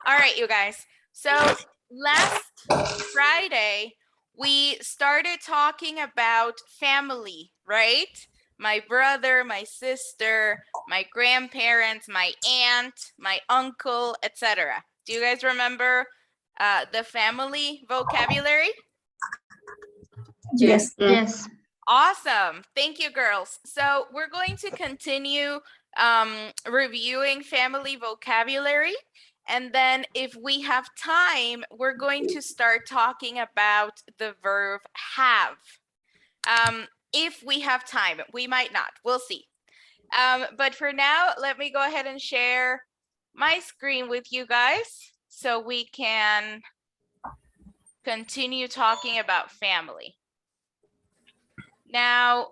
All right, you guys. So last Friday, we started talking about family, right? My brother, my sister, my grandparents, my aunt, my uncle, etc. Do you guys remember the family vocabulary? Yes. Yes. Awesome. Thank you, girls. So we're going to continue reviewing family vocabulary. And then if we have time, we're going to start talking about the verb have. If we have time, we might not. We'll see. But for now, let me go ahead and share my screen with you guys so we can continue talking about family. Now,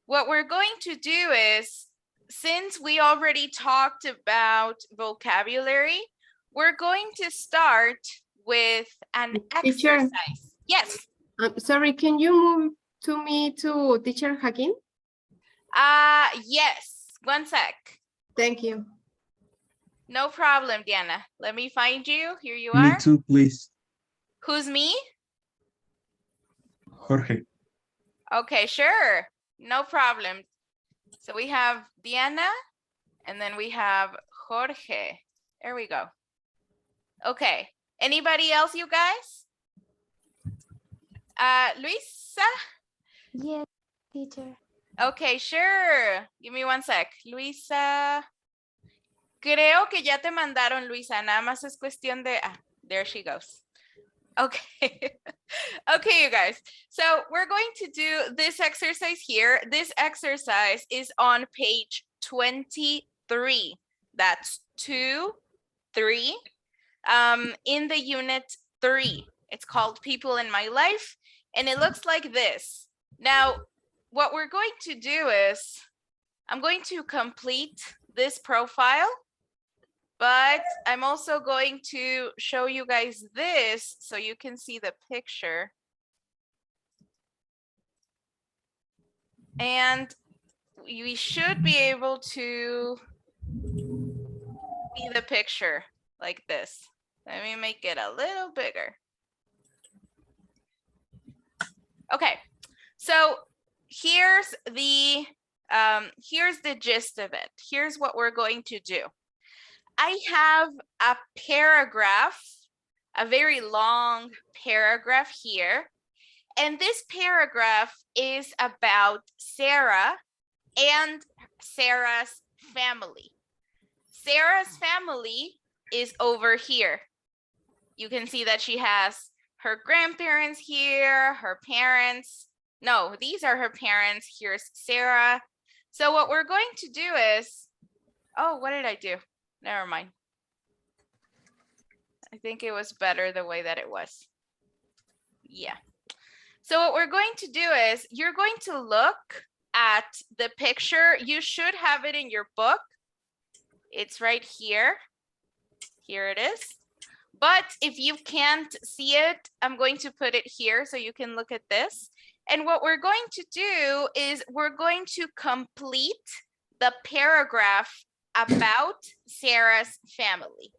what we're going to do is, since we already talked about vocabulary, we're going to start with an Teacher. exercise. Yes. Sorry, can you move to Teacher Hakim? Yes. 1 sec. Thank you. No problem, Diana. Let me find you. Here you Me are. too, please. Who's me? Jorge. Okay, sure. No problem. So we have Diana, and then we have Jorge. There we go. Okay. Anybody else, you guys? Luisa? Yes, teacher. Okay, sure. Give me 1 sec. Luisa. Creo que ya te mandaron, Luisa. Nada más es cuestión de... Ah, there she goes. Okay. Okay, you guys. So we're going to do this exercise here. This exercise is on page 23. That's 2, 3. In the unit 3. It's called People in My Life. And it looks like this. Now, what we're going to do is, I'm going to complete this profile, but I'm also going to show you guys this so you can see the picture. And we should be able to see the picture like this. Let me make it a little bigger. Okay, so here's the gist of it. Here's what we're going to do. I have a paragraph, a very long paragraph here. And this paragraph is about Sarah and Sarah's family. Sarah's family is over here. You can see that she has her grandparents here, her parents. No, these are her parents. Here's Sarah. So what we're going to do is, oh, what did I do? Never mind. I think it was better the way that it was. Yeah. So what we're going to do is, you're going to look at the picture. You should have it in your book. It's right here. Here it is. But if you can't see it, I'm going to put it here so you can look at this. And what we're going to do is we're going to complete the paragraph about Sarah's family.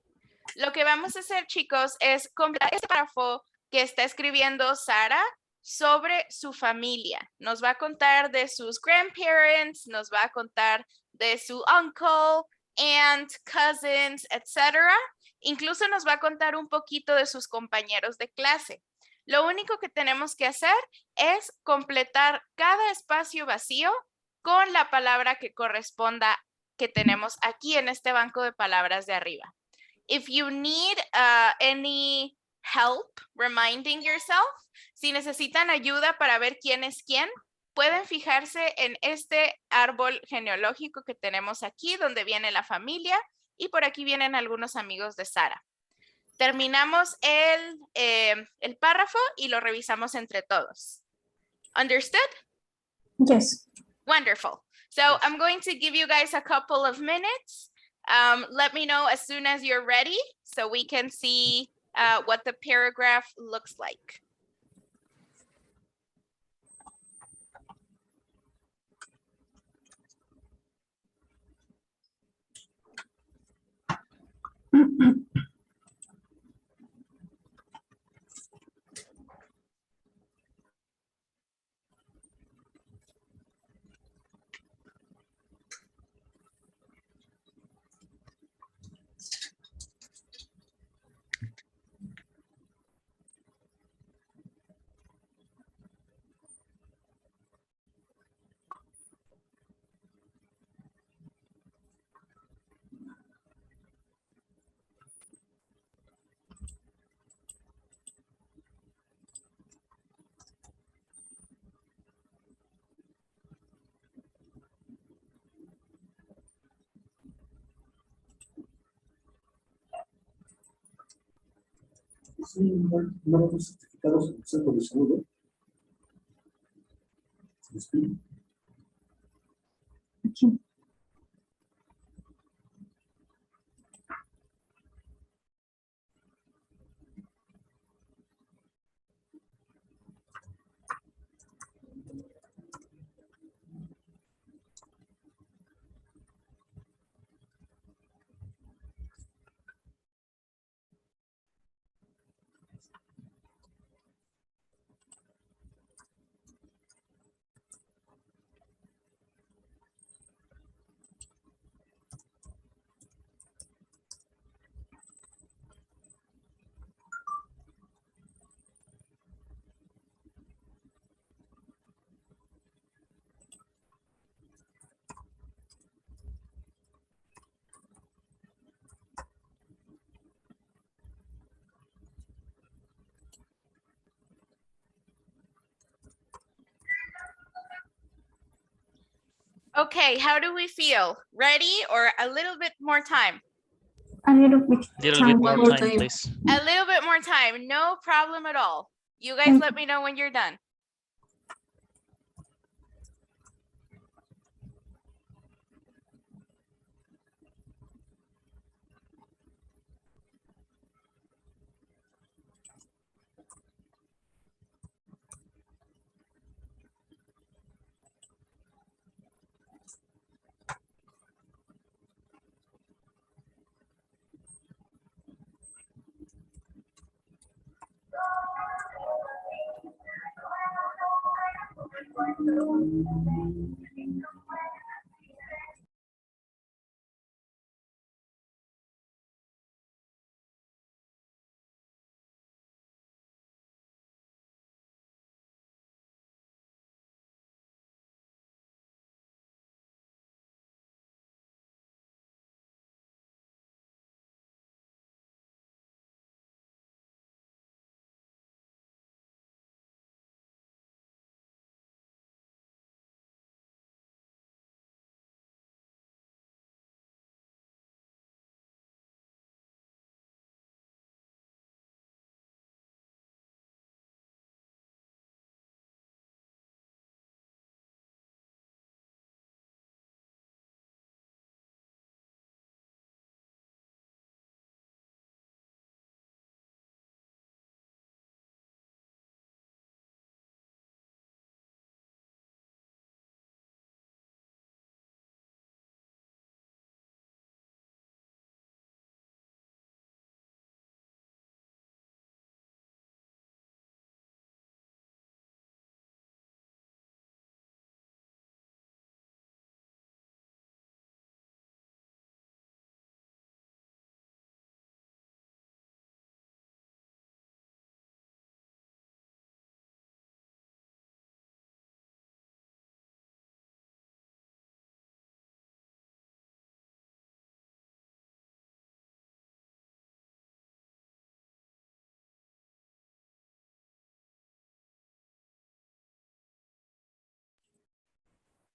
Lo que vamos a hacer, chicos, es completar este párrafo que está escribiendo Sara sobre su familia. Nos va a contar de sus grandparents, nos va a contar de su uncle, aunt, cousins, etc. Incluso nos va a contar un poquito de sus compañeros de clase. Lo único que tenemos que hacer es completar cada espacio vacío con la palabra que corresponda que tenemos aquí en este banco de palabras de arriba. If you need any help reminding yourself, si necesitan ayuda para ver quién es quién, pueden fijarse en este árbol genealógico que tenemos aquí, donde viene la familia, y por aquí vienen algunos amigos de Sara. Terminamos el párrafo y lo revisamos entre todos. Understood? Yes. Wonderful. So I'm going to give you guys a couple of minutes. Let me know as soon as you're ready so we can see what the paragraph looks like. Sí, no los certificados del centro de salud. Sí. Okay, how do we feel? Ready or a little bit more time? A little bit Little bit more more time, please. A little bit more time, no problem at all. You guys Thank let me know when you're done.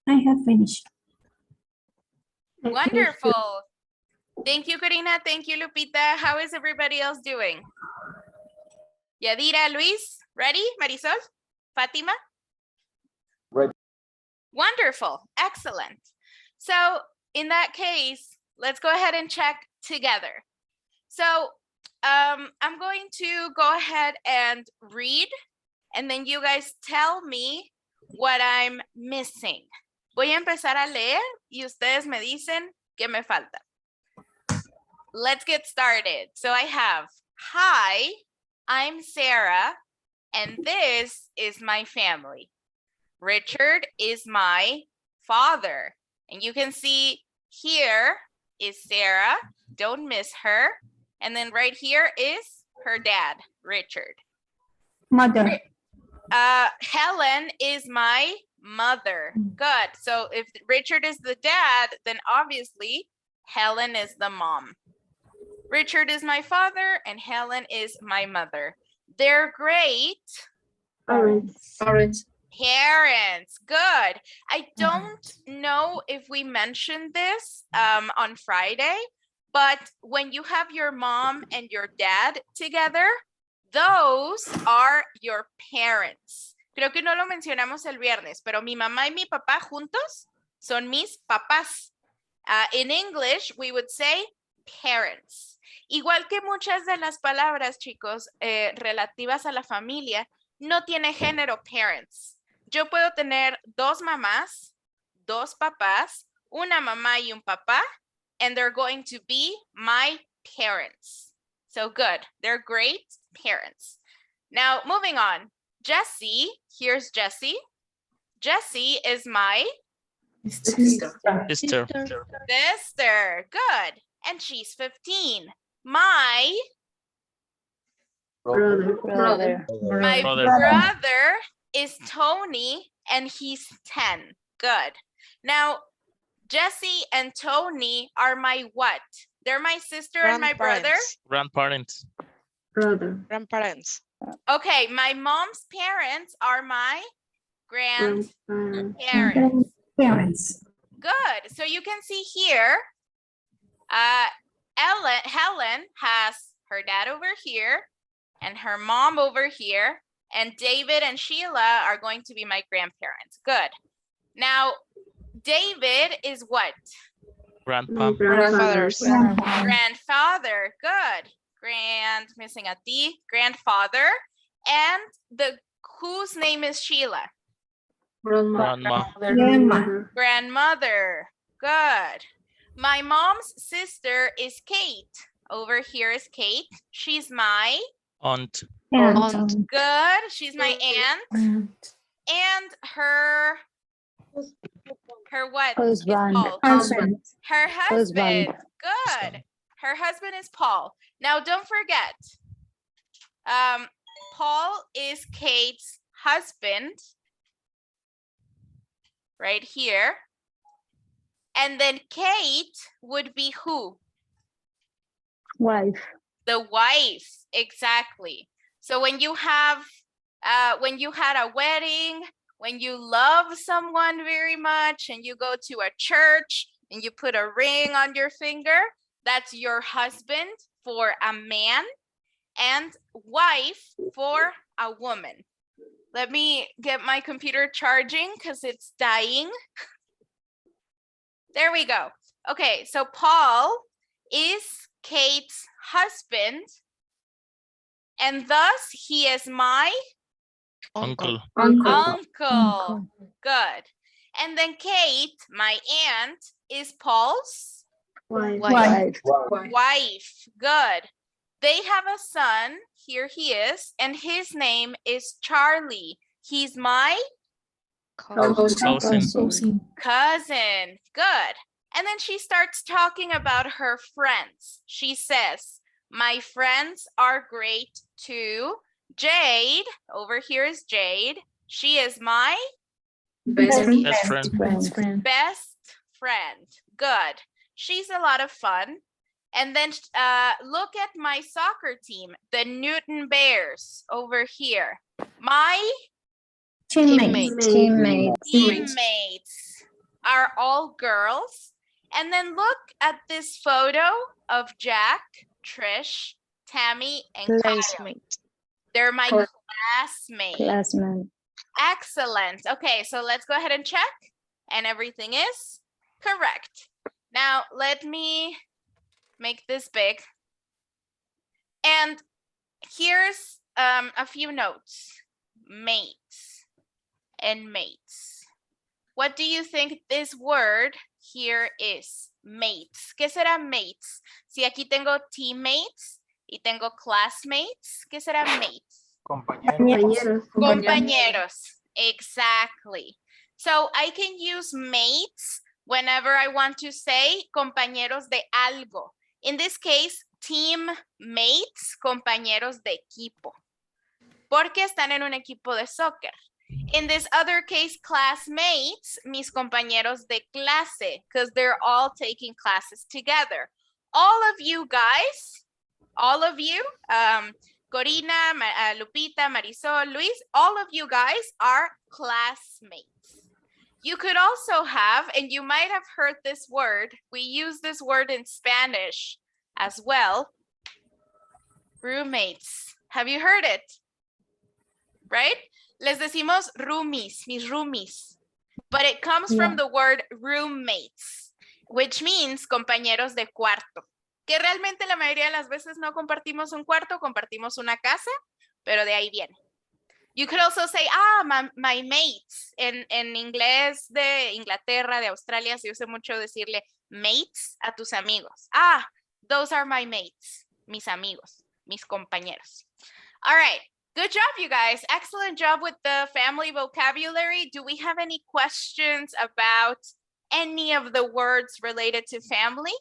I have finished. Wonderful. Thank you, Karina. Thank you, Lupita. How is everybody else doing? Yadira, Luis, ready? Marisol, Fatima? Ready. Wonderful. Excellent. So in that case, let's go ahead and check together. So I'm going to go ahead and read, and then you guys tell me what I'm missing. Voy a empezar a leer y ustedes me dicen qué me falta. Let's get started. So I have, hi, I'm Sarah, and this is my family. Richard is my father. And you can see here is Sarah. Don't miss her. And then right here is her dad, Richard. Mother. Helen is my mother. Good. So if Richard is the dad, then obviously Helen is the mom. Richard is my father and Helen is my mother. They're great. Parents. Parents, good. I don't know if we mentioned this on Friday, but when you have your mom and your dad together, Those are your parents. Creo que no lo mencionamos el viernes, pero mi mamá y mi papá juntos son mis papás. In English, we would say parents. Igual que muchas de las palabras, chicos, relativas a la familia, no tiene género parents. Yo puedo tener dos mamás, dos papás, una mamá y un papá, and they're going to be my parents. So good. They're great parents. Now, moving on. Jessie, here's Jessie. Jessie is my Sister. sister. Good. And she's 15. My Brother. My Brother. brother is Tony and he's 10. Good. Now, Jessie and Tony are my what? They're my sister and my brother? Grandparents. Brother. Okay, my mom's parents are my grandparents. Parents. Good. So you can see here, Helen has her dad over here and her mom over here, and David and Sheila are going to be my grandparents. Good. Now, David is what? Grandpa. Grandfathers. Grandfather. Good. Missing a D. Grandfather. And whose name is Sheila? Grandma. Grandmother. Good. My mom's sister is Kate. Over here is Kate. She's my Aunt. good. She's my aunt. And her what? is Paul. Her husband. Good. Her husband is Paul. Now don't forget, Paul is Kate's husband. Right here. And then Kate would be who? Wife. The wife, exactly. So when you had a wedding, when you love someone very much and you go to a church and you put a ring on your finger, that's your husband for a man and wife for a woman. Let me get my computer charging because it's dying. There we go. Okay, so Paul is Kate's husband, and thus he is my Uncle. uncle. Good. And then Kate, my aunt, is Paul's Wife. wife. Good. They have a son. Here he is, and his name is Charlie. He's my Cousin. cousin. Good. And then she starts talking about her friends. She says, my friends are great too. Jade, over here is Jade. She is my Best friend. best friend. Good. She's a lot of fun. And then look at my soccer team, the Newton Bears over here. My Teammates. teammates are all girls. And then look at this photo of Jack, Trish, Tammy, and Kyle. They're my classmates. Excellent. Okay, so let's go ahead and check. And everything is correct. Now, let me make this big. And here's a few notes. Mates and mates. What do you think this word here is? Mates. ¿Qué será mates? Si aquí tengo teammates y tengo classmates, ¿qué será mates? Compañeros. Exactly. So I can use mates whenever I want to say compañeros de algo. In this case, teammates, compañeros de equipo. Porque están en un equipo de soccer. In this other case, classmates, mis compañeros de clase, because they're all taking classes together. All of you guys, Corina, Lupita, Marisol, Luis, all of you guys are classmates. You could also have, and you might have heard this word, we use this word in Spanish as well, roommates. Have you heard it? Right? Les decimos roomies, mis roomies. But it comes from the word roommates, which means compañeros de cuarto. Que realmente la mayoría de las veces no compartimos un cuarto, compartimos una casa, pero de ahí viene. You could also say, my mates. En inglés de Inglaterra, de Australia, se usa mucho decirle mates a tus amigos. Those are my mates, mis amigos, mis compañeros. All right, good job, you guys. Excellent job with the family vocabulary. Do we have any questions about any of the words related to family?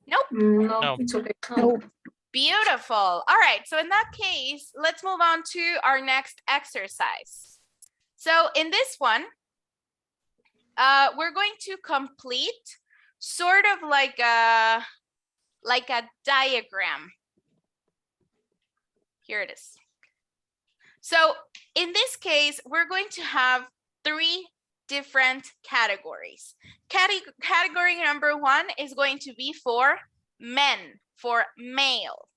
Nope. No. It's okay. Nope. Beautiful. All right, so in that case, let's move on to our next exercise. So in this one, we're going to complete sort of like a diagram. Here it is. So in this case, we're going to have 3 different categories. Category number 1 is going to be for men, for male.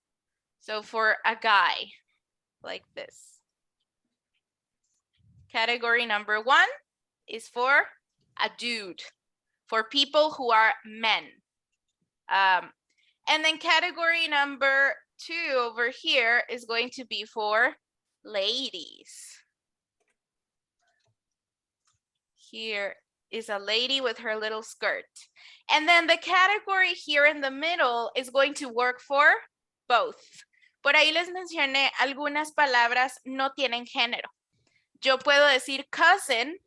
So for a guy, like this. Category number 1 is for a dude, for people who are men. And then category number 2 over here is going to be for ladies. Here is a lady with her little skirt. And then the category here in the middle is going to work for both. Por ahí les mencioné algunas palabras no tienen género. Yo puedo decir cousin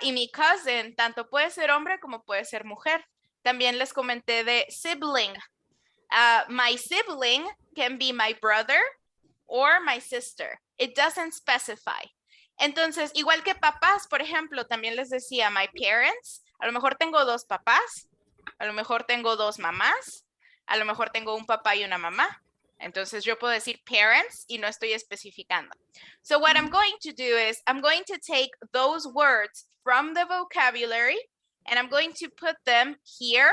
y mi cousin tanto puede ser hombre como puede ser mujer. También les comenté de sibling. My sibling can be my brother or my sister. It doesn't specify. Entonces, igual que papás, por ejemplo, también les decía my parents. A lo mejor tengo 2 papás, a lo mejor tengo 2 mamás, a lo mejor tengo un papá y una mamá. Entonces, yo puedo decir parents y no estoy especificando. So what I'm going to do is I'm going to take those words from the vocabulary and I'm going to put them here.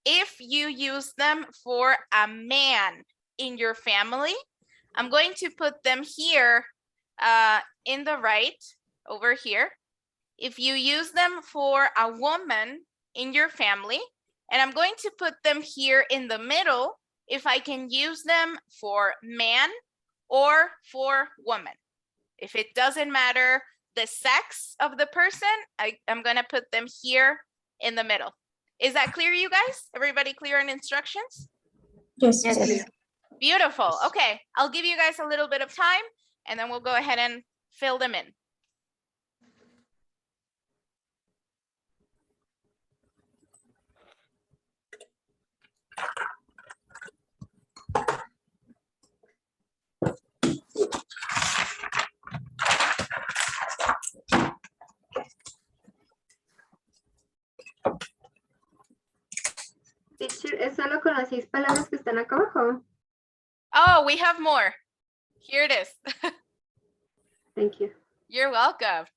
If you use them for a man in your family, I'm going to put them here in the right over here. If you use them for a woman in your family, and I'm going to put them here in the middle if I can use them for man or for woman. If it doesn't matter the sex of the person, I'm going to put them here in the middle. Is that clear, you guys? Everybody clear on instructions? Yes. Beautiful. Okay, I'll give you guys a little bit of time and then we'll go ahead and fill them in. Teacher, ¿es solo con las 6 palabras que están acá abajo? Oh, we have more. Here it is. Thank you. You're welcome.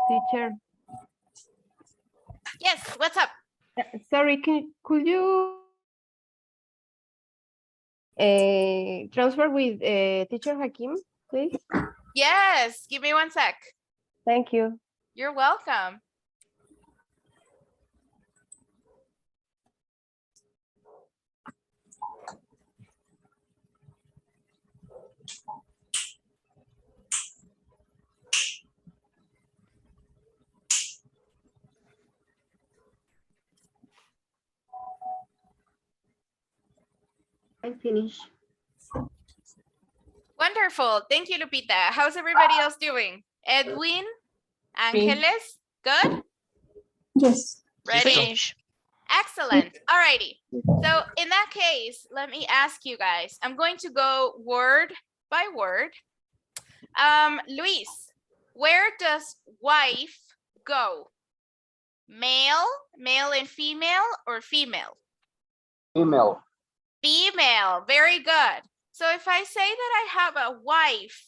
Teacher, Yes, what's up? sorry, could you Transfer with teacher Hakim, please. Yes, give me 1 sec. Thank you. You're welcome. I finish. Wonderful. Thank you, Lupita. How's everybody else doing? Edwin, Angeles, good? Yes. Ready? Finish. Excellent. Alrighty. So in that case, let me ask you guys. I'm going to go word by word. Luis, where does wife go? Male, male and female, or female? Email. Female. Very good. So if I say that I have a wife,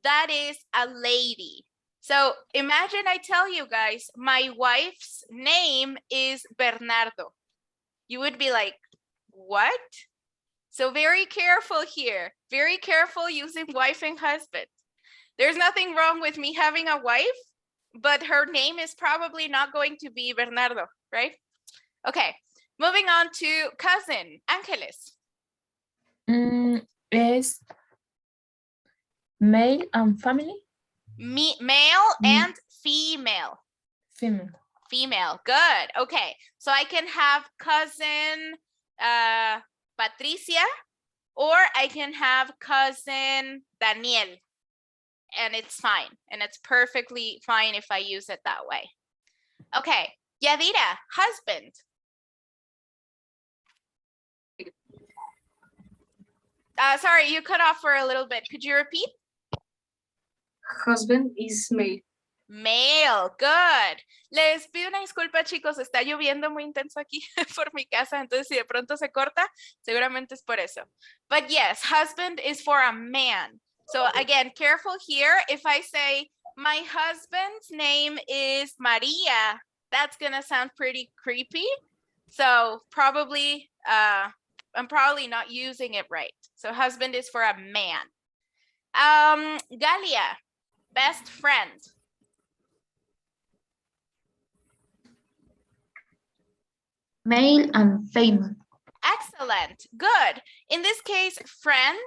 that is a lady. So imagine I tell you guys, my wife's name is Bernardo. You would be like, what? So very careful here. Very careful using wife and husband. There's nothing wrong with me having a wife, but her name is probably not going to be Bernardo, right? Okay, moving on to cousin, Angeles. Is male and family? Male and female. Female. Female, good. Okay, so I can have cousin Patricia, or I can have cousin Daniel, and it's fine. And it's perfectly fine if I use it that way. Okay, Yadira, husband. Sorry, you cut off for a little bit. Could you repeat? Husband is male. Male, good. Les pido una disculpa, chicos, está lloviendo muy intenso aquí por mi casa, entonces si de pronto se corta, seguramente es por eso. But yes, husband is for a man. So again, careful here. If I say my husband's name is Maria, that's gonna sound pretty creepy. So probably, I'm probably not using it right. So husband is for a man. Galia, best friend. Male and female. Excellent, good. In this case, friend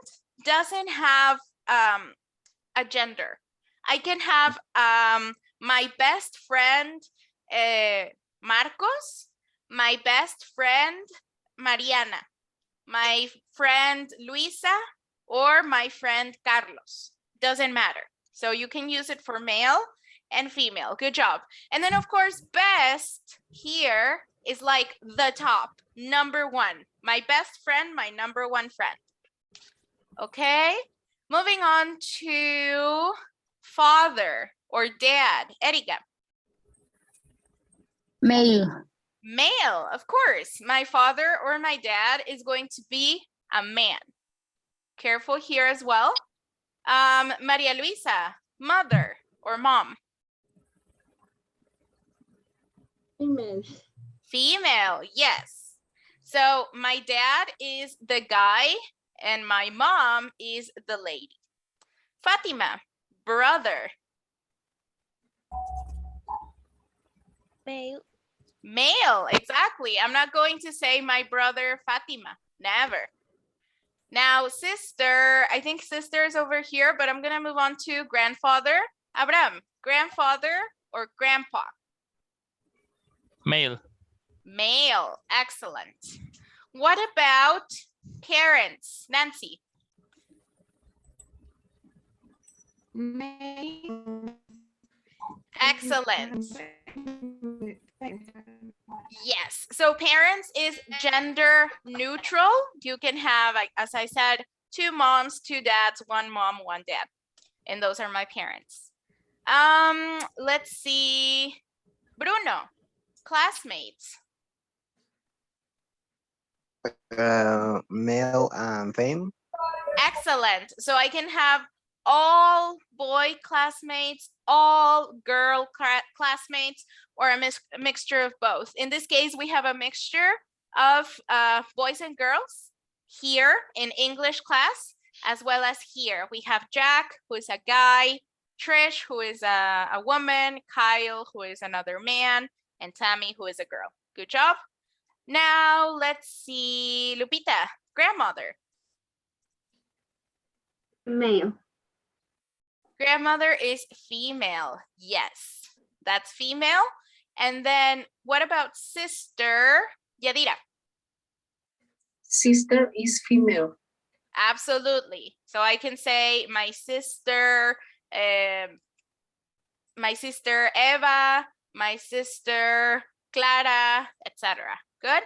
doesn't have a gender. I can have my best friend Marcos, my best friend Mariana, my friend Luisa, or my friend Carlos. Doesn't matter. So you can use it for male and female. Good job. And then of course, best here is like the top, number one. My best friend, my number one friend. Okay, moving on to father or dad. Erika. Male. Male, of course. My father or my dad is going to be a man. Careful here as well. Maria Luisa, mother or mom. Female. Female, yes. So my dad is the guy and my mom is the lady. Fatima, brother. Male. Male, exactly. I'm not going to say my brother Fatima, never. Now sister, I think sister is over here, but I'm gonna move on to grandfather. Abraham, grandfather or grandpa? Male. Male, excellent. What about parents? Nancy. Excellent. Yes, so parents is gender neutral. You can have, like, as I said, 2 moms, 2 dads, 1 mom, 1 dad. And those are my parents. Let's see. Bruno, classmates. Male and female. Excellent. So I can have all boy classmates, all girl classmates, or a mixture of both. In this case, we have a mixture of boys and girls. here in English class, as well as here. We have Jack, who is a guy, Trish, who is a woman, Kyle, who is another man, and Tammy, who is a girl. Good job. Now let's see, Lupita, grandmother. Male. Grandmother is female. Yes, that's female. And then what about sister? Yadira. Sister is female. Absolutely. So I can say my sister Eva, my sister Clara, etc. Good.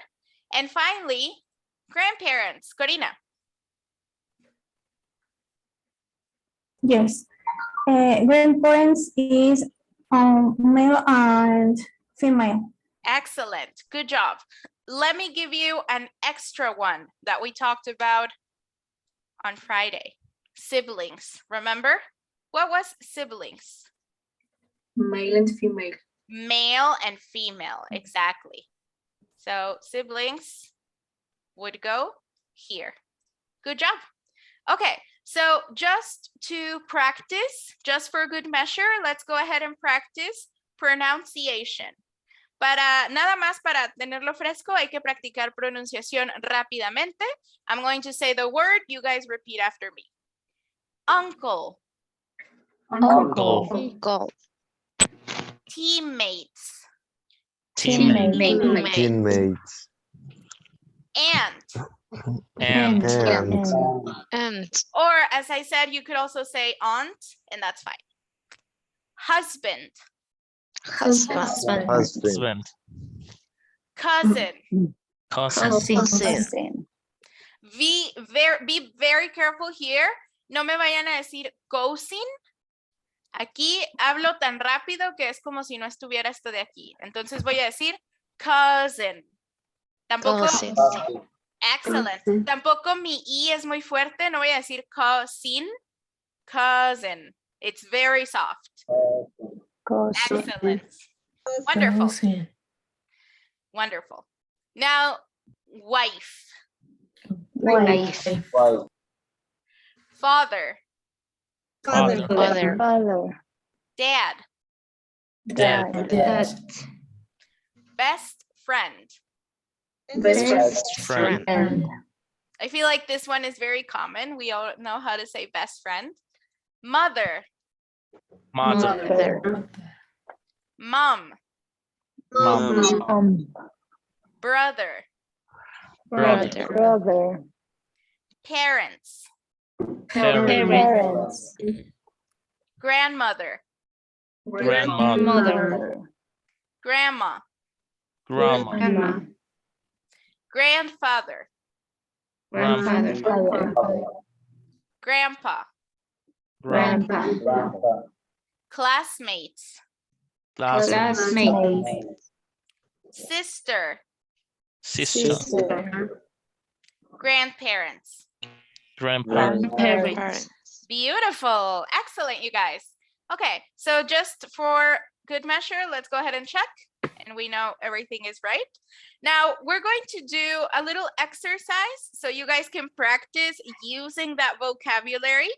And finally, grandparents. Corina. Yes. Grandparents is male and female. Excellent. Good job. Let me give you an extra one that we talked about on Friday. Siblings. Remember? What was siblings? Male and female. Male and female. Exactly. So siblings would go here. Good job. Okay. So just to practice, just for good measure, let's go ahead and practice pronunciation. Para nada más para tenerlo fresco, hay que practicar pronunciación rápidamente. I'm going to say the word, you guys repeat after me. Uncle. Uncle. Uncle. Teammates. Teammate. Teammates. Aunt. And And Or as I said, you could also say aunt, and that's fine. Husband. Husband. husband. husband. Cousin. Cousin. Be very careful here. No me vayan a decir cousin. Aquí hablo tan rápido que es como si no estuviera esto de aquí. Entonces voy a decir cousin. Tampoco. Cousin. Excellent. Tampoco mi I es muy fuerte. No voy a decir cousin. Cousin. It's very soft. Excellent. Wonderful. Wonderful. Now, wife. Wife. Wife. Father. Father. Dad. Dad. Best friend. Best Friend. I feel like this one is very common. We all know how to say best friend. Mother. Mother. Mom. Mom. Brother. Brother. Parents. Parents. Grandmother. Grandmother. Grandma. Grandma. Grandfather. Grandpa. Grandpa. Classmates. Sister. Sister. Grandparents. Grandparents. Beautiful. Excellent, you guys. Okay, so just for good measure, let's go ahead and check. And we know everything is right. Now, we're going to do a little exercise so you guys can practice using that vocabulary.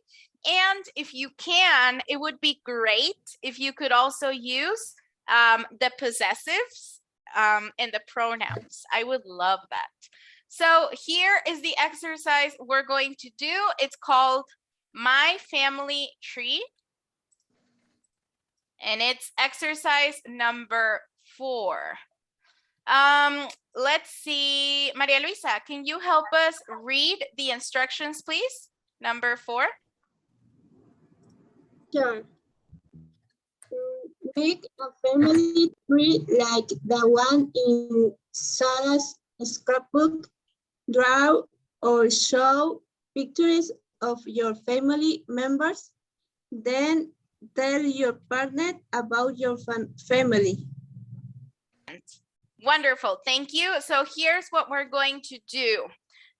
And if you can, it would be great if you could also use the possessives and the pronouns. I would love that. So here is the exercise we're going to do. It's called My Family Tree. And it's exercise number 4. Let's see, Maria Luisa, can you help us read the instructions, please? Number 4. Sure. Make a family tree like the one in Sarah's scrapbook. Draw or show pictures of your family members. Then tell your partner about your family. Wonderful, thank you. So here's what we're going to do.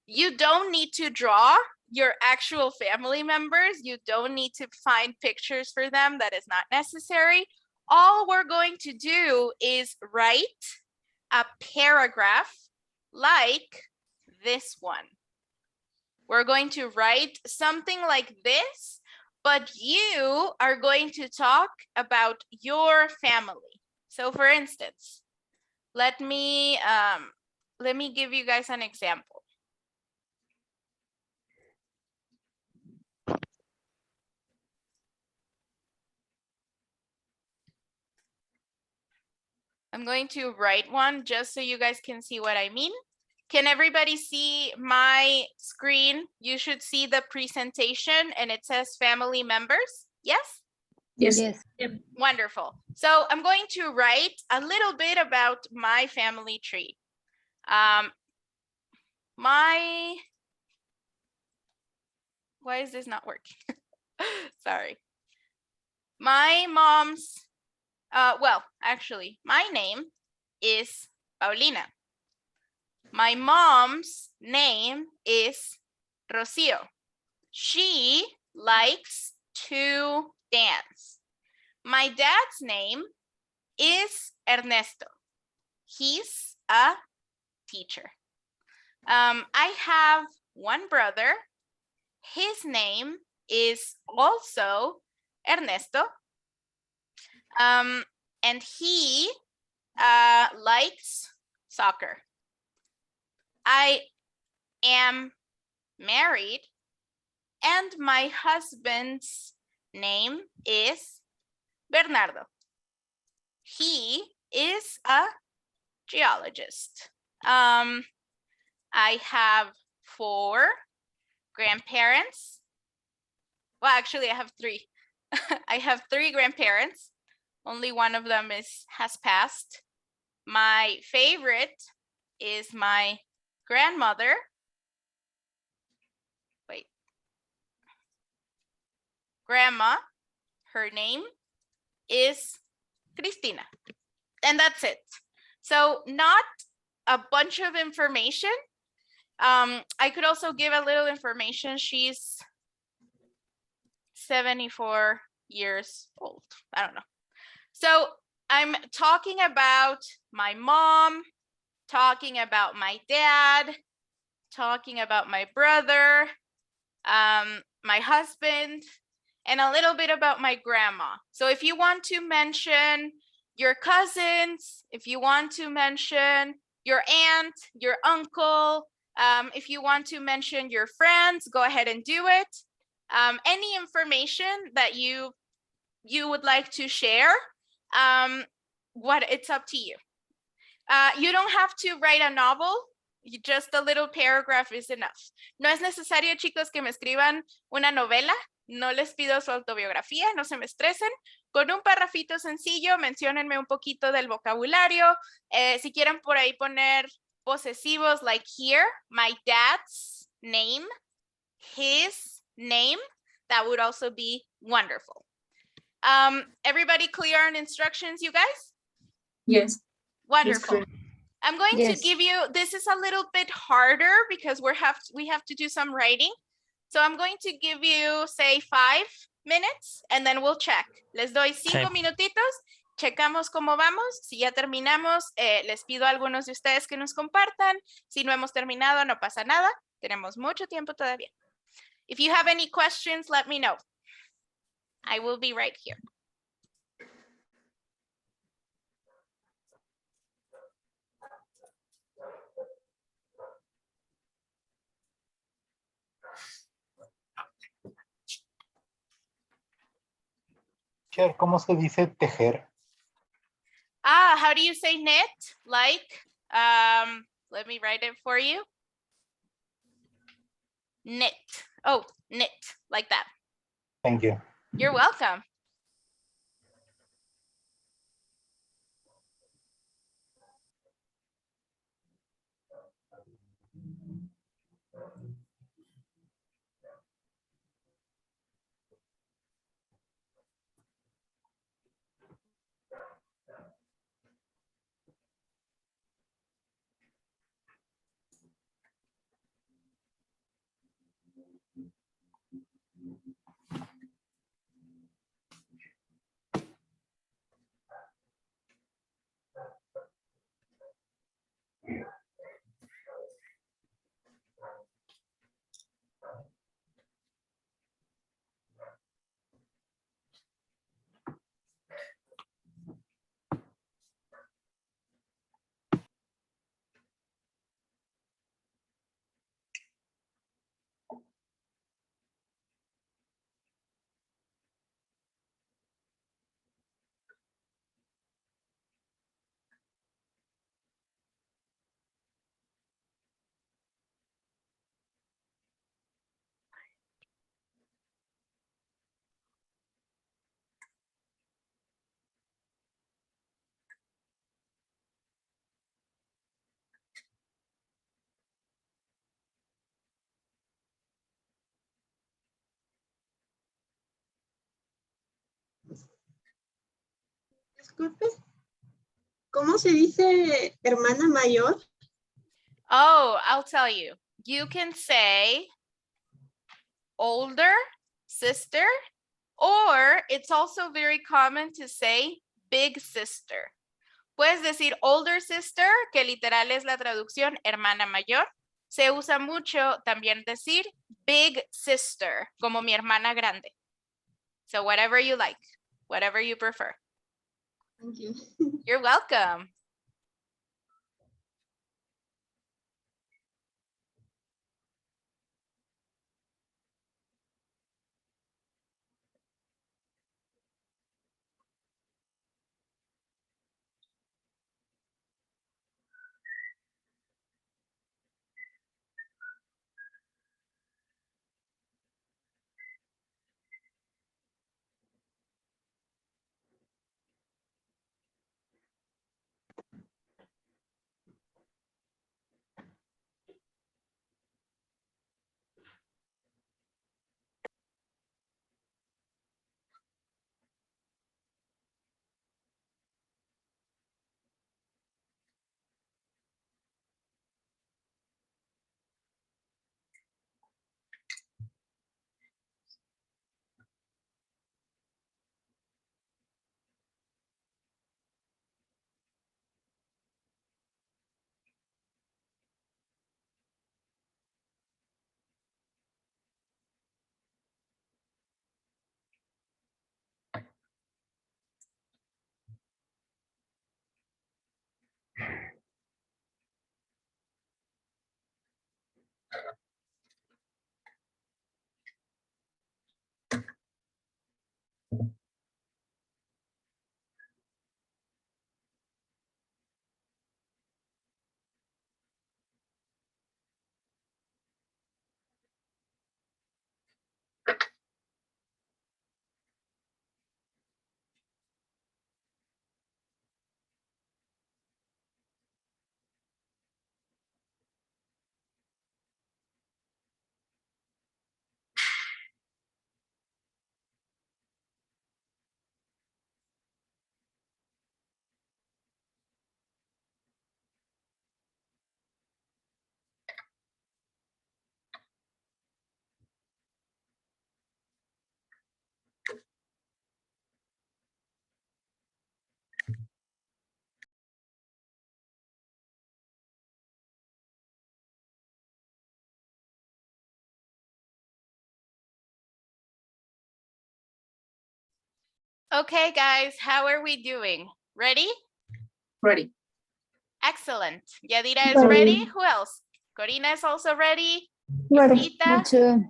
You don't need to draw your actual family members. You don't need to find pictures for them. That is not necessary. All we're going to do is write a paragraph like this one. we're going to write something like this, but you are going to talk about your family. So for instance, let me give you guys an example. I'm going to write one just so you guys can see what I mean. Can everybody see my screen? You should see the presentation and it says family members. Yes? Yes. Yes. Wonderful. So I'm going to write a little bit about my family tree. Why is this not working? Sorry. My mom's, well, actually, my name is Paulina. My mom's name is Rocio. She likes to dance. My dad's name is Ernesto. He's a teacher. I have one brother. His name is also Ernesto. And he likes soccer. I am married and my husband's name is Bernardo. He is a geologist. I have 4 grandparents. Well, actually I have 3. I have 3 grandparents. Only one of them has passed. My favorite is my grandmother. Wait. Grandma, her name is Cristina. And that's it. So not a bunch of information. I could also give a little information. She's 74 years old. I don't know. So I'm talking about my mom, talking about my dad, talking about my brother, my husband, and a little bit about my grandma. So if you want to mention your cousins, if you want to mention your aunt, your uncle, if you want to mention your friends, go ahead and do it. Any information that you would like to share, it's up to you. You don't have to write a novel. Just a little paragraph is enough. No es necesario, chicos, que me escriban una novela. No les pido su autobiografía, no se me estresen. Con un parrafito sencillo, menciónenme un poquito del vocabulario. Si quieren por ahí poner posesivos, like here, my dad's name, his name, that would also be wonderful. Everybody clear on instructions, you guys? Yes. Wonderful. Yes, I'm going Yes. to give you, this is a little bit harder because we have to do some writing. So I'm going to give you, say, 5 minutes and then we'll check. Les doy 5 Okay. minutitos, checamos cómo vamos. Si ya terminamos, les pido a algunos de ustedes que nos compartan. Si no hemos terminado, no pasa nada. Tenemos mucho tiempo todavía. If you have any questions, let me know. I will be right here. Cher, ¿cómo se dice tejer? How do you say knit? Like, let me write it for you. Knit. Oh, knit, like that. Thank you. You're welcome. Disculpe. ¿Cómo se dice hermana mayor? Oh, I'll tell you. You can say older sister, or it's also very common to say big sister. Puedes decir older sister, que literal es la traducción hermana mayor. Se usa mucho también decir big sister, como mi hermana grande. So whatever you like, whatever you prefer. Thank you. You're welcome. Okay, guys, how are we doing? Ready? Ready. Excellent. Yadira is ready. Who else? Corina is also ready. Ready. Rita?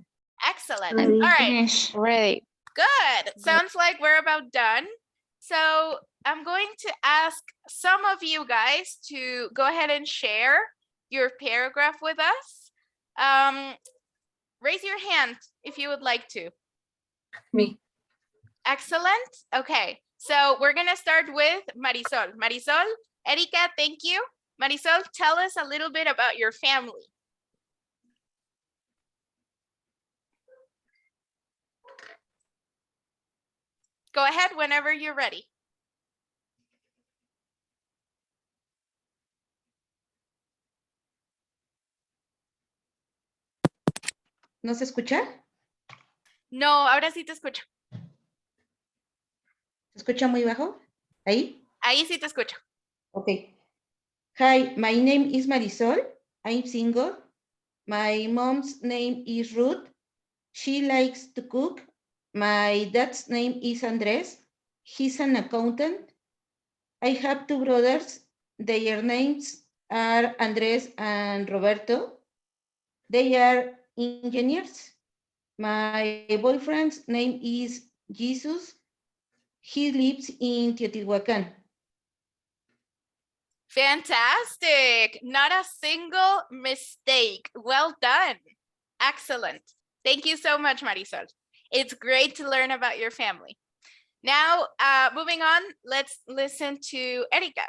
Excellent. All right. Ready. Good. Sounds like we're about done. So I'm going to ask some of you guys to go ahead and share your paragraph with us. Raise your hand if you would like to. Me. Excellent. Okay. So we're going to start with Marisol. Marisol, Erika, thank you. Marisol, tell us a little bit about your family. Go ahead whenever you're ready. ¿No se escucha? No, ahora sí te escucho. ¿Se escucha muy bajo? ¿Ahí? Ahí sí te escucho. Okay. Hi, my name is Marisol. I'm single. My mom's name is Ruth. She likes to cook. My dad's name is Andres. He's an accountant. I have two brothers. Their names are Andres and Roberto. They are engineers. My boyfriend's name is Jesus. He lives in Teotihuacan. Fantastic. Not a single mistake. Well done. Excellent. Thank you so much, Marisol. It's great to learn about your family. Now, moving on, let's listen to Erika.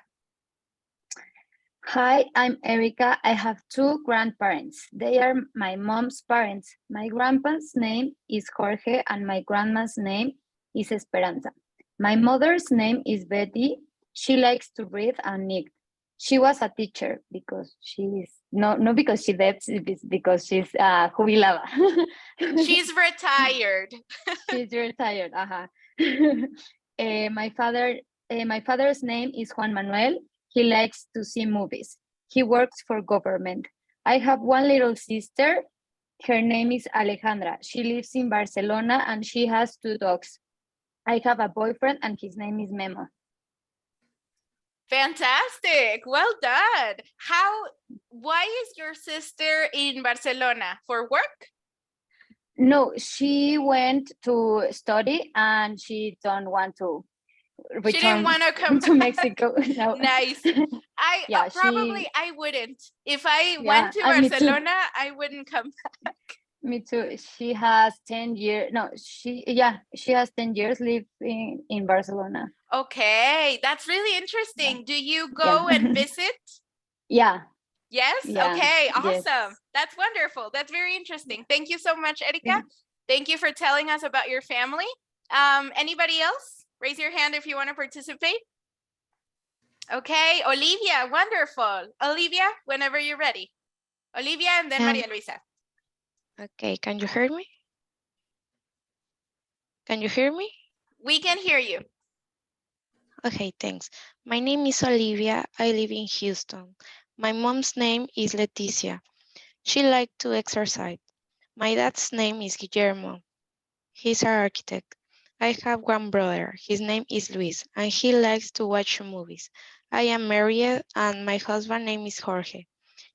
Hi, I'm Erika. I have two grandparents. They are my mom's parents. My grandpa's name is Jorge and my grandma's name is Esperanza. My mother's name is Betty. She likes to read and knit. She was a teacher because she's no because she debts, it's because she's jubilada. She's retired. She's retired. My father's name is Juan Manuel. He likes to see movies. He works for government. I have one little sister. Her name is Alejandra. She lives in Barcelona and she has 2 dogs. I have a boyfriend and his name is Memo. Fantastic. Well done. Why is your sister in Barcelona? For work? No, she went to study and she don't want to return She didn't want to come to Mexico. No. Nice. Yeah, I wouldn't. If I Yeah, went to me too. Barcelona, I wouldn't come back. Me too. She has 10 years. No, she has 10 years living in Barcelona. Okay, that's really interesting. Do you go Yeah. and visit? Yeah. Yes? Yeah, Okay, yes. awesome. That's wonderful. That's very interesting. Thank you so much, Erika. Thank you for telling us about your family. Anybody else? Raise your hand if you want to participate. Okay, Olivia, wonderful. Olivia, whenever you're ready. Olivia and then Maria Luisa. Okay, can you hear me? Can you hear me? We can hear you. Okay, thanks. My name is Olivia. I live in Houston. My mom's name is Leticia. She likes to exercise. My dad's name is Guillermo. He's an architect. I have one brother. His name is Luis, and he likes to watch movies. I am married, and my husband's name is Jorge.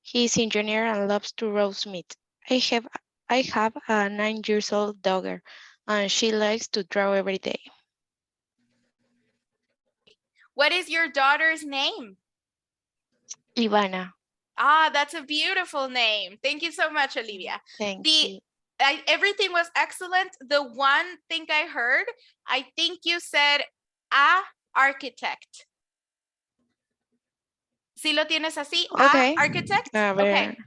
He is engineer and loves to roast meat. I have a 9-year-old daughter, and she likes to draw every day. What is your daughter's name? Ivana. Ah, that's a beautiful name. Thank you so much, Olivia. Thank you. Everything was excellent. The one thing I heard, I think you said a architect. ¿Sí lo tienes así? Okay. A architect? A ver. Okay.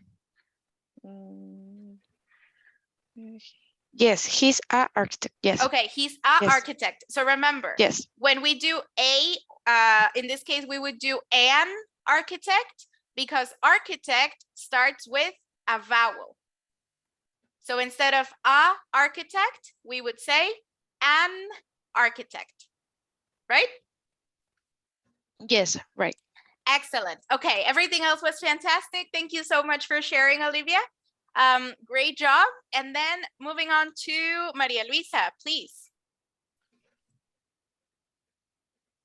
Yes, he's an architect. Yes. Okay, he's a Yes. architect. So remember, Yes. when we do in this case, we would do an architect because architect starts with a vowel. So instead of a architect, we would say an architect, right? Yes, right. Excellent. Okay, everything else was fantastic. Thank you so much for sharing, Olivia. Great job. And then moving on to Maria Luisa, please.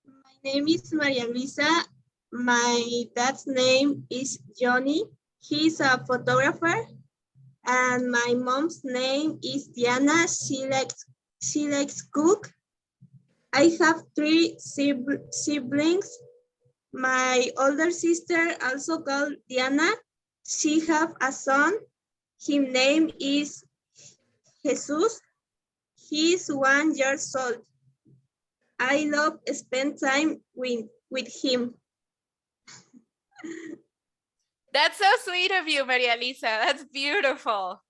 My name is Maria Luisa. My dad's name is Johnny. He's a photographer. And my mom's name is Diana. She likes cook. I have 3 siblings. My older sister, also called Diana, she have a son. His name is Jesus. He's 1 year old. I love spend time with him. That's so sweet of you, Maria Lisa. That's beautiful.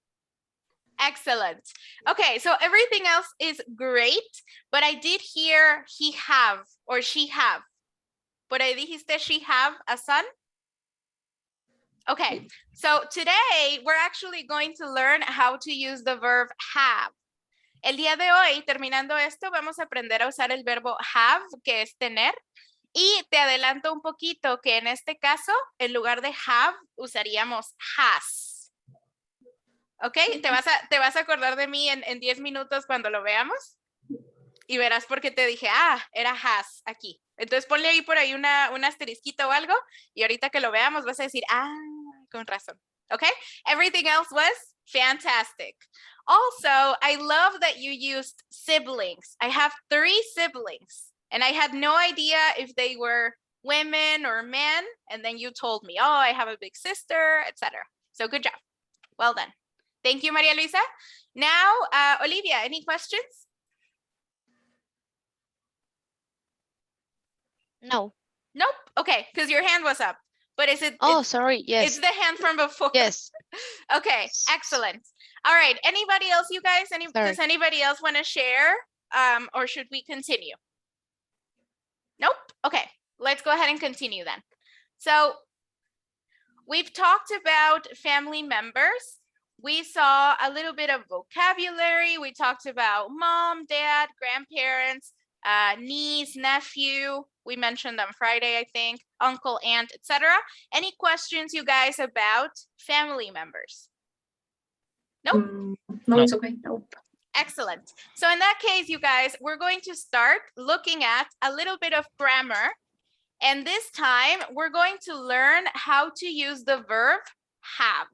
Excellent. Okay, so everything else is great, but I did hear he have or she have. Por ahí dijiste she have a son? Okay, so today we're actually going to learn how to use the verb have. El día de hoy, terminando esto, vamos a aprender a usar el verbo have, que es tener. Y te adelanto un poquito que en este caso, en lugar de have, usaríamos has. ¿Ok? ¿Te vas a acordar de mí en 10 minutos cuando lo veamos? Y verás por qué te dije, era has aquí. Entonces ponle ahí por ahí un asterisquito o algo y ahorita que lo veamos vas a decir, con razón. ¿Ok? Everything else was fantastic. Also, I love that you used siblings. I have 3 siblings. And I had no idea if they were women or men. And then you told me, I have a big sister, etc. So good job. Well done. Thank you, Maria Luisa. Now, Olivia, any questions? No. Nope. Okay, because your hand was up. But is it? Oh, sorry. Yes. It's the hand from before. Yes. Okay, excellent. All right. Anybody else, you guys? Does anybody else want to share? Or should we continue? Nope. Okay, let's go ahead and continue then. So we've talked about family members. We saw a little bit of vocabulary. We talked about mom, dad, grandparents, niece, nephew. We mentioned them Friday, I think, uncle, aunt, etc. Any questions, you guys, about family members? Nope. No, No. it's okay. Excellent. So in that case, you guys, we're going to start looking at a little bit of grammar. And this time, we're going to learn how to use the verb have.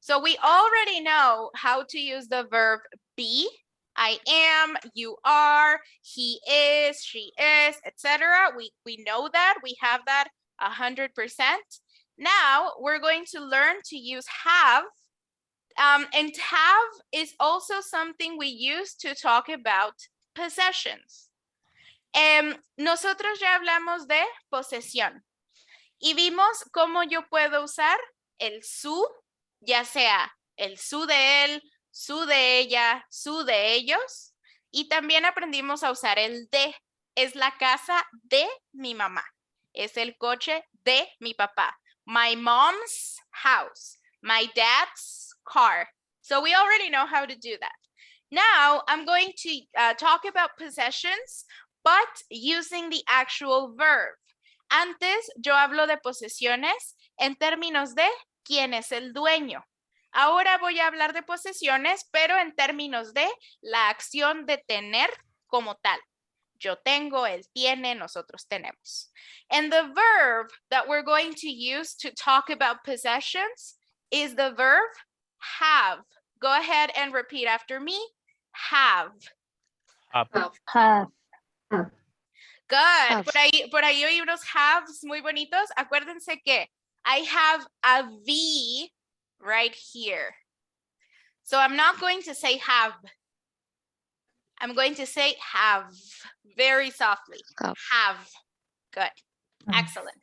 So we already know how to use the verb be. I am, you are, he is, she is, etc. We know that. We have that 100%. Now, we're going to learn to use have. And have is also something we use to talk about possessions. Nosotros ya hablamos de posesión y vimos cómo yo puedo usar el su, ya sea el su de él, su de ella, su de ellos, y también aprendimos a usar el de. Es la casa de mi mamá. Es el coche de mi papá. My mom's house. My dad's car. So we already know how to do that. Now I'm going to talk about possessions, but using the actual verb. Antes yo hablo de posesiones en términos de quién es el dueño. Ahora voy a hablar de posesiones, pero en términos de la acción de tener como tal. Yo tengo, él tiene, nosotros tenemos. And the verb that we're going to use to talk about possessions is the verb have. Go ahead and repeat after me. Have. Have. Have. Good. Have. Por ahí oí unos haves muy bonitos. Acuérdense que I have a V right here. So I'm not going to say have. I'm going to say have very softly. Have. Have. Good. Excellent.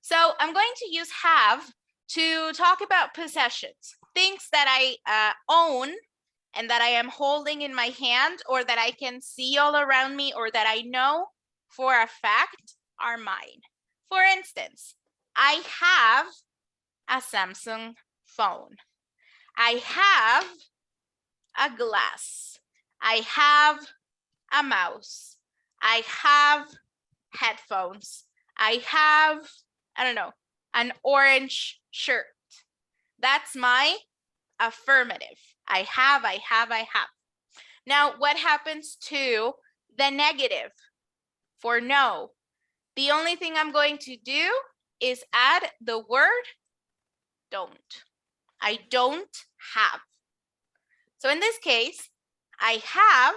So I'm going to use have to talk about possessions, things that I own and that I am holding in my hand or that I can see all around me or that I know for a fact are mine. For instance, I have a Samsung phone. I have a glass. I have a mouse. I have headphones. I have, I don't know, an orange shirt. That's my affirmative. I have. Now, what happens to the negative for no? The only thing I'm going to do is add the word don't. I don't have. So in this case, I have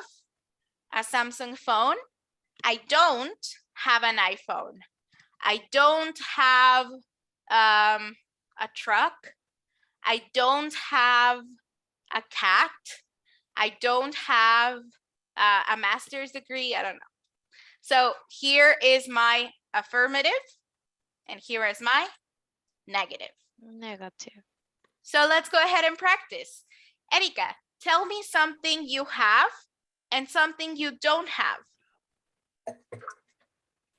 a Samsung phone. I don't have an iPhone. I don't have a truck. I don't have a cat. I don't have a master's degree. I don't know. So here is my affirmative and here is my negative. Negative. So let's go ahead and practice. Erika, tell me something you have and something you don't have.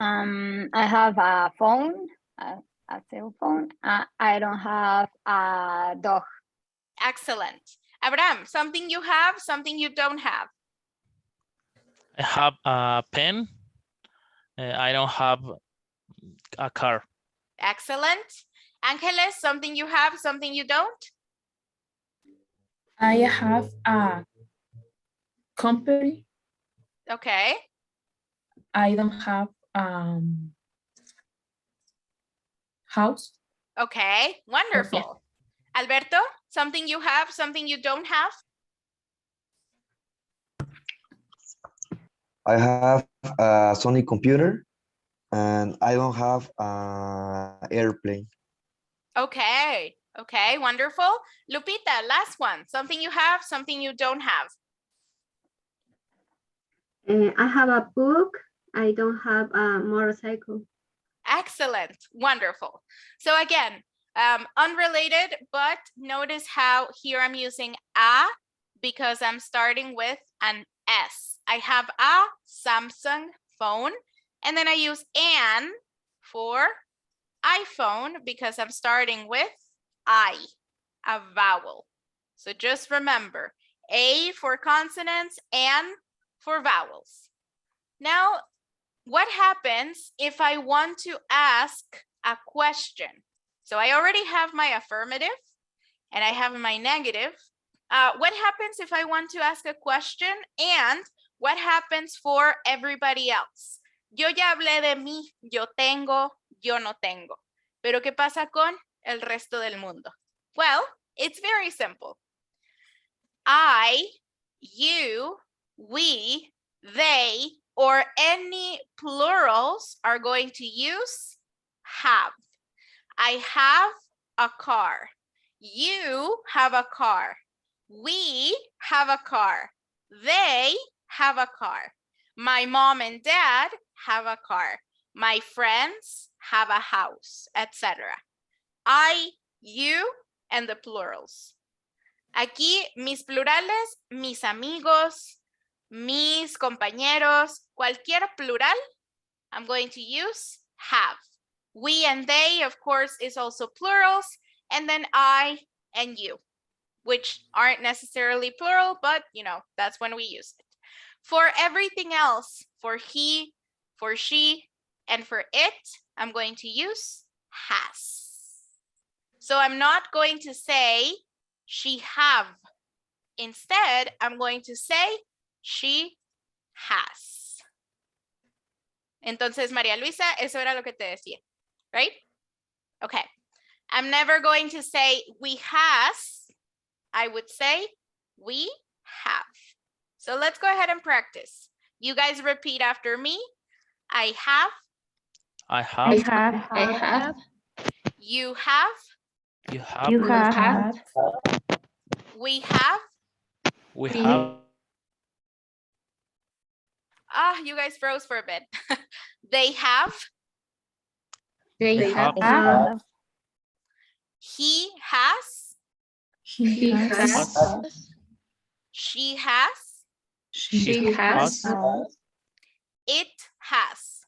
I have a phone, a cell phone. I don't have a dog. Excellent. Abraham, something you have, something you don't have. I have a pen. I don't have a car. Excellent. Angeles, something you have, something you don't? I have a company. Okay. I don't have house. Okay, wonderful. Alberto, something you have, something you don't have? I have a Sony computer and I don't have an airplane. Okay, okay, wonderful. Lupita, last one. Something you have, something you don't have. I have a book. I don't have a motorcycle. Excellent, wonderful. So again, unrelated, but notice how here I'm using a because I'm starting with an S. I have a Samsung phone. And then I use an for iPhone because I'm starting with I, a vowel. So just remember, A for consonants, and for vowels. Now, what happens if I want to ask a question? So I already have my affirmative and I have my negative. What happens if I want to ask a question, and what happens for everybody else? Yo ya hablé de mí, yo tengo, yo no tengo. Pero ¿qué pasa con el resto del mundo? Well, it's very simple. I, you, we, they, or any plurals are going to use have. I have a car. You have a car. We have a car. They have a car. My mom and dad have a car. My friends have a house, etc. I, you, and the plurals. Aquí mis plurales, mis amigos, mis compañeros, cualquier plural, I'm going to use have. We and they, of course, is also plurals, and then I and you, which aren't necessarily plural, but you know, that's when we use it. For everything else, for he, for she, and for it, I'm going to use has. So I'm not going to say she have. Instead, I'm going to say she has. Entonces, María Luisa, eso era lo que te decía, right? Okay. I'm never going to say we has. I would say we have. So let's go ahead and practice. You guys repeat after me. I have. I have. I have. You have. You have. You have. We have. We have. Ah, you guys froze for a bit. They have. They have. have. He has. He has. She has. She has. It has.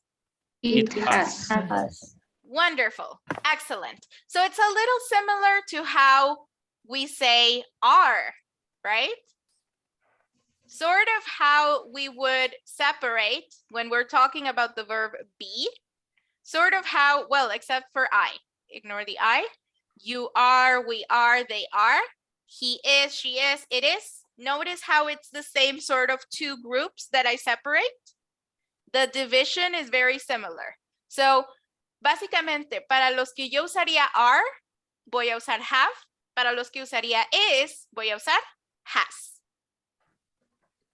It has. has. Wonderful. Excellent. So it's a little similar to how we say are, right? Sort of how we would separate when we're talking about the verb be. Sort of how, well, except for I. Ignore the I. You are, we are, they are. He is, she is, it is. Notice how it's the same sort of two groups that I separate. The division is very similar. So, básicamente, para los que yo usaría are, voy a usar have. Para los que usaría is, voy a usar has.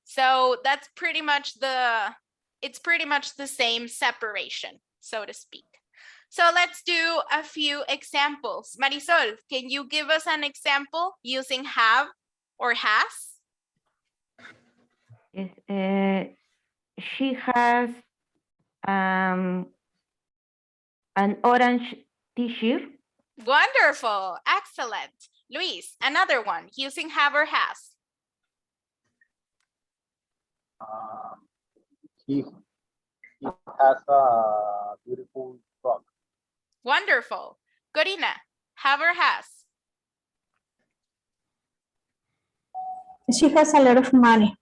So that's pretty much it's pretty much the same separation, so to speak. So let's do a few examples. Marisol, can you give us an example using have or has? Yes, she has an orange t-shirt. Wonderful, excellent. Luis, another one using have or has. He has a beautiful truck. Wonderful. Corina, have or has? She has a lot of money.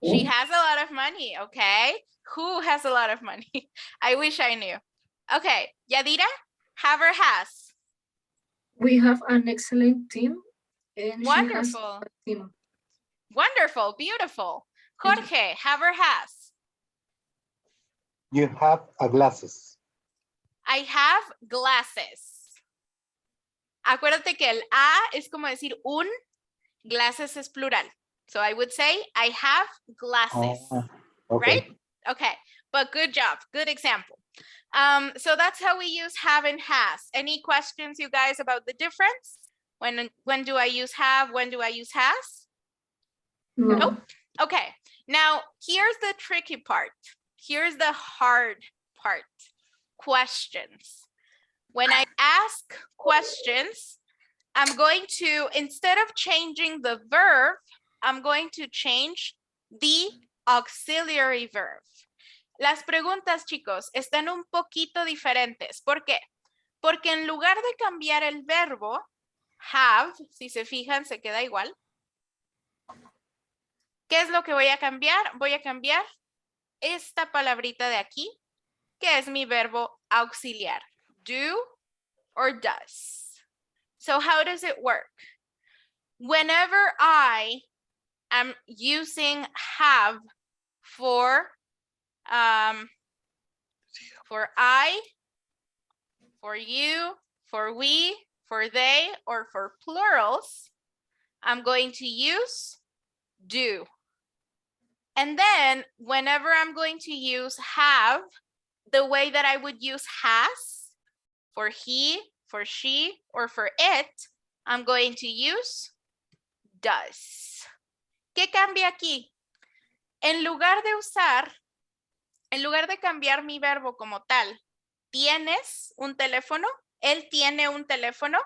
She has a lot of money, okay. Who has a lot of money? I wish I knew. Okay, Yadira, have or has? We have an excellent team. And Wonderful. She has a team. Wonderful, beautiful. Jorge, have or has? You have a glasses. I have glasses. Acuérdate que el a es como decir un, glasses es plural. So I would say I have glasses, Okay. right? Okay, but good job, good example. So that's how we use have and has. Any questions, you guys, about the difference? When do I use have? When do I use has? No. Nope. Okay, now here's the tricky part. Here's the hard part. Questions. When I ask questions, I'm going to, instead of changing the verb, I'm going to change the auxiliary verb. Las preguntas, chicos, están un poquito diferentes. ¿Por qué? Porque en lugar de cambiar el verbo, have, si se fijan, se queda igual. ¿Qué es lo que voy a cambiar? Voy a cambiar esta palabrita de aquí, que es mi verbo auxiliar. Do or does. So how does it work? Whenever I am using have for I, for you, for we, for they, or for plurals, I'm going to use do. And then whenever I'm going to use have, the way that I would use has, for he, for she, or for it, I'm going to use does. ¿Qué cambia aquí? En lugar de cambiar mi verbo como tal, tienes un teléfono, él tiene un teléfono,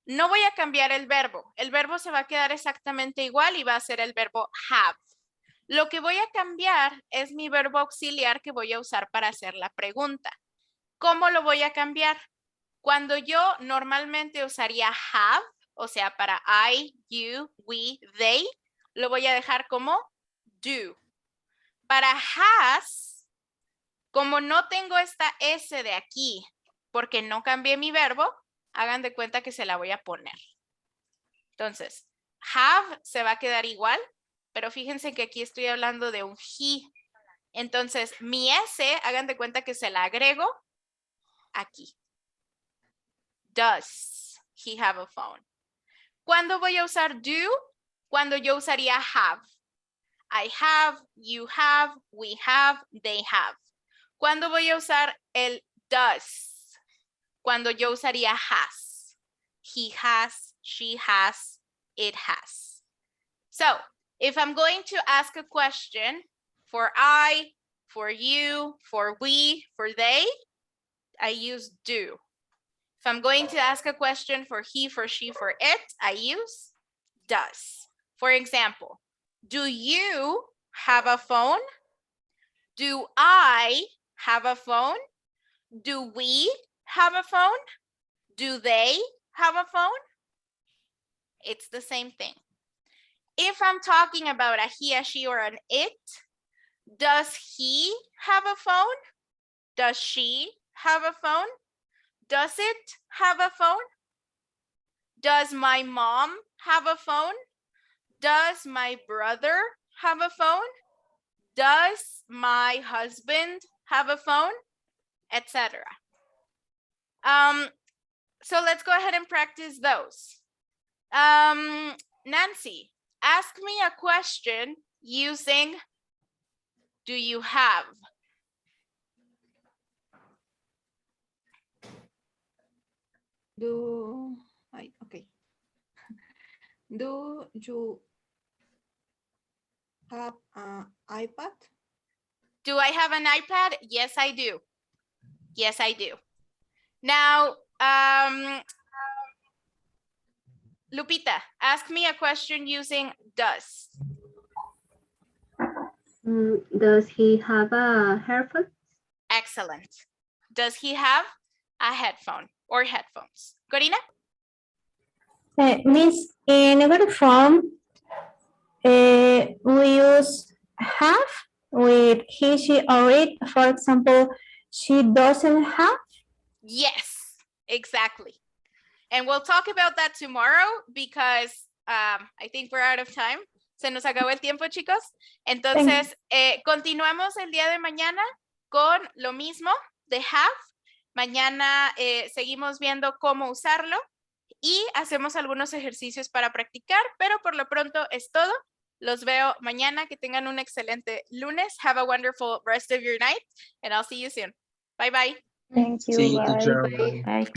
no voy a cambiar el verbo se va a quedar exactamente igual y va a ser el verbo have. Lo que voy a cambiar es mi verbo auxiliar que voy a usar para hacer la pregunta. ¿Cómo lo voy a cambiar? Cuando yo normalmente usaría have, o sea, para I, you, we, they, lo voy a dejar como do. Para has, como no tengo esta S de aquí, porque no cambié mi verbo, hagan de cuenta que se la voy a poner. Entonces, have se va a quedar igual, pero fíjense que aquí estoy hablando de un he. Entonces, mi S, hagan de cuenta que se la agrego aquí. Does he have a phone? ¿Cuándo voy a usar do? Cuando yo usaría have. I have, you have, we have, they have. ¿Cuándo voy a usar el does? Cuando yo usaría has. He has, she has, it has. So, if I'm going to ask a question for I, for you, for we, for they, I use do. If I'm going to ask a question for he, for she, for it, I use does. For example, do you have a phone? Do I have a phone? Do we have a phone? Do they have a phone? It's the same thing. If I'm talking about a he, a she, or an it, does he have a phone? Does she have a phone? Does it have a phone? Does my mom have a phone? Does my brother have a phone? Does my husband have a phone? Etc. So let's go ahead and practice those. Nancy, ask me a question using do you have? Okay. Do you have an iPad? Do I have an iPad? Yes, I do. Yes, I do. Now, Lupita, ask me a question using does. Does he have a headphone? Excellent. Does he have a headphone or headphones? Corina? Miss, in every form, we use have with he, she, or it. For example, she doesn't have. Yes, exactly. And we'll talk about that tomorrow because I think we're out of time. Se nos acabó el tiempo, chicos. Entonces, continuamos el día de mañana con lo mismo de have. Mañana seguimos viendo cómo usarlo y hacemos algunos ejercicios para practicar, pero por lo pronto es todo. Los veo mañana. Que tengan un excelente lunes. Have a wonderful rest of your night, and I'll see you soon. Bye, bye. Thank you. See you, Bye. teacher. Bye. Bye.